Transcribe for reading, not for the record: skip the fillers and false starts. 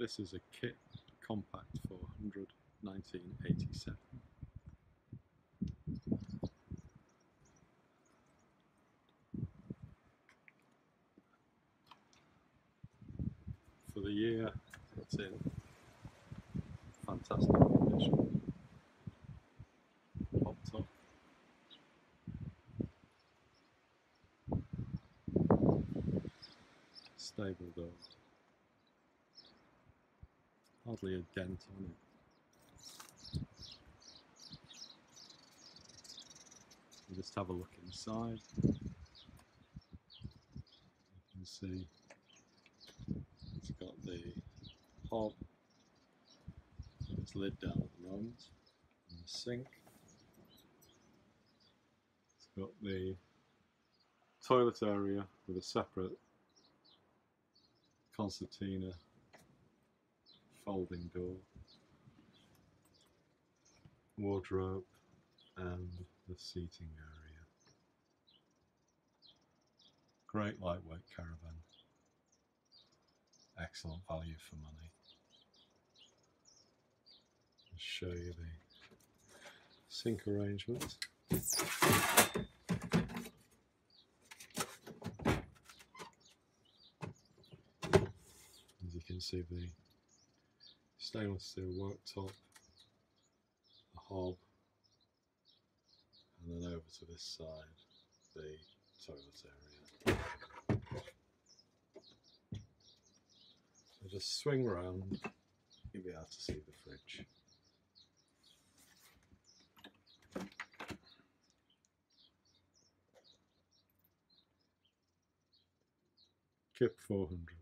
this is a Kit Compact 400 1987. For the year, it's in fantastic condition. Pop top. Stable door. Hardly a dent on it. We'll just have a look inside. You can see it's got the hob, its lid down at the moment, and the sink. It's got the toilet area with a separate concertina folding door, wardrobe, and the seating area. Great lightweight caravan. Excellent value for money. I'll show you the sink arrangement. As you can see, the stainless steel worktop, the hob, and then over to this side, the toilet area. So just swing round, you'll be able to see the fridge. Kit 400.